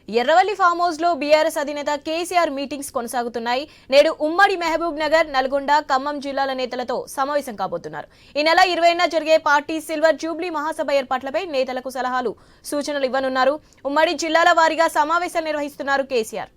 Erravalli farm house లో BRS అధినేత KCR meetings కొనసాగుతున్నాయి. నేడు ఉమ్మడి మహబూబ్ నగర్, నల్గొండ, ఖమ్మం జిల్లాల నేతలతో సమావేశం కాబోతున్నారు. ఈ నెల 20న జరిగే పార్టీ సిల్వర్ జూబ్లీ మహాసభ ఏర్పాట్లపై నేతలకు సలహాలు, సూచనలు ఇవ్వనున్నారు. ఉమ్మడి జిల్లాల వారీగా సమావేశాలు నిర్వహిస్తున్నారు కేసీఆర్.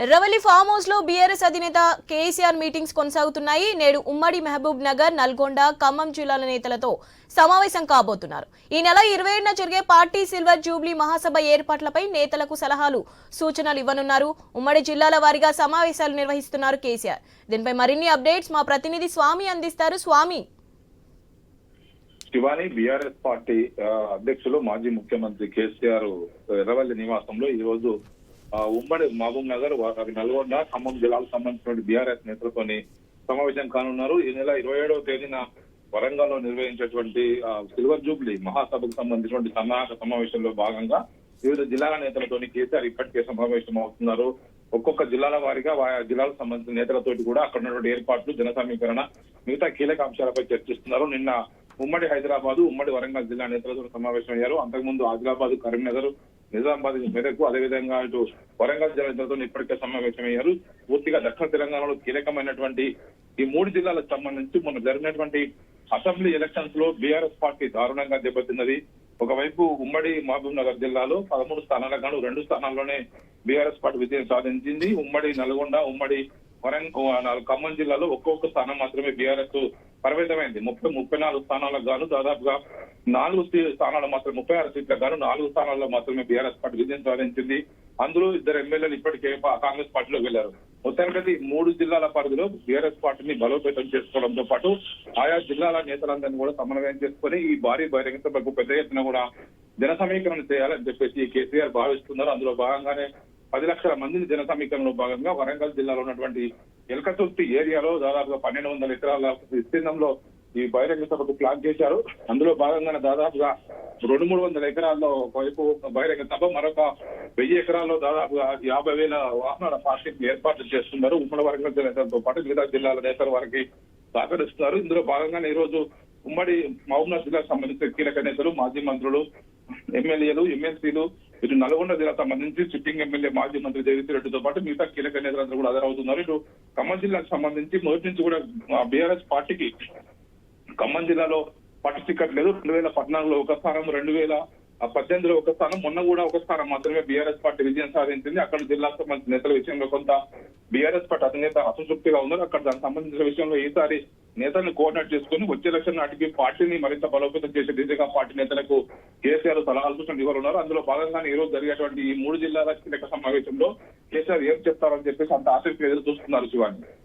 ఎర్రవల్లి ఫామ్ హౌస్ లో బీఆర్ఎస్ అధినేత కేసీఆర్ మీటింగ్స్ కొనసాగుతున్నాయి. నేడు ఉమ్మడి మహబూబ్ నగర్, నల్గొండ, ఖమ్మం జిల్లాల నేతలతో సమావేశం కాబోతున్నారు. ఈ నెల 27న జరిగే పార్టీ సిల్వర్ జూబ్లీ మహాసభ ఏర్పాట్లపై నేతలకు సలహాలు, సూచనలు ఇవ్వనున్నారు. ఉమ్మడి జిల్లాల వారీగా సమావేశాలు నిర్వహిస్తున్నారు కేసీఆర్. దీనిపై మరిన్ని అప్డేట్స్ మా ప్రతినిధి స్వామి అందిస్తారు. స్వామి, శివాని, బీఆర్ఎస్ పార్టీ అధ్యక్షులు మాజీ ముఖ్యమంత్రి కేసీఆర్ ఎర్రవల్లి నివాసంలో ఈ రోజు ఉమ్మడి మహబూబ్ నగర్, నల్గొండ, ఖమ్మం జిల్లాలకు సంబంధించిన బీఆర్ఎస్ నేతలతోని సమావేశం కానున్నారు. ఈ నెల 27వ తేదీన వరంగల్ లో నిర్వహించేటువంటి సిల్వర్ జూబ్లీ మహాసభకు సంబంధించిన సన్నాహక సమావేశంలో భాగంగా వివిధ జిల్లాల నేతలతోని కేసీఆర్ ఇప్పటికే సమావేశం అవుతున్నారు. ఒక్కొక్క జిల్లాల వారీగా ఆయా జిల్లాలకు సంబంధించిన నేతలతోటి కూడా అక్కడ ఉన్నటువంటి ఏర్పాట్లు, జన సమీకరణ, మిగతా కీలక అంశాలపై చర్చిస్తున్నారు. నిన్న ఉమ్మడి హైదరాబాద్, ఉమ్మడి వరంగల్ జిల్లా నేతలతో సమావేశం అయ్యారు. అంతకుముందు ఆదిలాబాద్, కరీంనగర్, నిజామాబాద్ మేరకు, అదేవిధంగా ఇటు వరంగల్ జిల్లా నేతలతో ఇప్పటికే సమావేశమయ్యారు. పూర్తిగా దక్షిణ తెలంగాణలో కీలకమైనటువంటి ఈ 3 జిల్లాలకు సంబంధించి మొన్న జరిగినటువంటి అసెంబ్లీ ఎలక్షన్స్ లో బీఆర్ఎస్ పార్టీ దారుణంగా దెబ్బతిన్నది. ఒకవైపు ఉమ్మడి మహబూబ్ నగర్ జిల్లాలో 13 స్థానాలకు గాను 2 స్థానాల్లోనే బీఆర్ఎస్ పార్టీ విజయం సాధించింది. ఉమ్మడి నల్గొండ, ఉమ్మడి ఖమ్మం జిల్లాలో ఒక్కొక్క స్థానం మాత్రమే బీఆర్ఎస్ పరిమితమైంది. 34 స్థానాలకు గాను దాదాపుగా 4 స్థానాలు మాత్రం 36 సీట్లకు గాను 4 స్థానాల్లో మాత్రమే బీఆర్ఎస్ పార్టీ విజయం సాధించింది. అందులో 2 ఎమ్మెల్యేలు ఇప్పటికే కాంగ్రెస్ పార్టీలో వెళ్లారు. మొత్తానికి 3 జిల్లాల పరిధిలో బీఆర్ఎస్ పార్టీని బలోపేతం చేసుకోవడంతో పాటు ఆయా జిల్లాల నేతలందరినీ కూడా సమన్వయం చేసుకుని ఈ భారీ బహిరంగ సభకు పెద్ద ఎత్తున కూడా జన సమీకరణ చేయాలని చెప్పేసి కేసీఆర్ భావిస్తున్నారు. అందులో భాగంగానే 10 లక్షల మందిని జన సమీకరణలో భాగంగా వరంగల్ జిల్లాలో ఉన్నటువంటి ఎల్కతుర్తి ఏరియాలో దాదాపుగా 1200 ఎకరాల విస్తీర్ణంలో ఈ బహిరంగ సభకు ప్లాన్ చేశారు. అందులో భాగంగానే దాదాపుగా 200-300 ఎకరాల్లో ఒకవైపు బహిరంగ సభ, మరొక 1000 ఎకరాల్లో దాదాపుగా 50,000 వాహనాల పార్కింగ్ ఏర్పాట్లు చేస్తున్నారు. ఉమ్మడి వరంగల్ జిల్లా నేతలతో పాటు మిగతా జిల్లాల నేతల వారికి సహకరిస్తున్నారు. ఇందులో భాగంగానే ఈ రోజు ఉమ్మడి మహబూబ్నగర్ జిల్లాకు సంబంధించిన కీలక నేతలు, మాజీ మంత్రులు, ఎమ్మెల్యేలు, ఎమ్మెల్సీలు, ఇటు నల్గొండ జిల్లాకు సంబంధించి సిట్టింగ్ ఎమ్మెల్యే మాజీ మంత్రి జగదీష్ రెడ్డితో పాటు మిగతా కీలక నేతలందరూ కూడా హాజరవుతున్నారు. ఇటు ఖమ్మం జిల్లాకు సంబంధించి మొదటి నుంచి కూడా బీఆర్ఎస్ పార్టీకి ఖమ్మం జిల్లాలో పట్టు టికెట్ లేదు. 2014లో ఒక స్థానం, 2018లో ఒక స్థానం, మొన్న కూడా ఒక స్థానం మాత్రమే బీఆర్ఎస్ పార్టీ విజయం సాధించింది. అక్కడ జిల్లాకు సంబంధించిన నేతల విషయంలో కొంత బీఆర్ఎస్ పార్టీ అధినేత అసంతృప్తిగా ఉన్నారు. అక్కడ దానికి సంబంధించిన విషయంలో ఈసారి నేతలను కోఆర్డినేట్ చేసుకుని వచ్చే ఎలక్షన్ నాటికి పార్టీని మరింత బలోపేతం చేసే దిశగా పార్టీ నేతలకు కేసీఆర్ సలహాలు, సూచనలు ఇవ్వనున్నారు. అందులో భాగంగానే ఈ రోజు జరిగేటువంటి ఈ 3 జిల్లాల కీలక సమావేశంలో కేసీఆర్ ఏం చెప్తారని చెప్పేసి అంత ఆసక్తిగా ఎదురు చూస్తున్నారు. శివాని.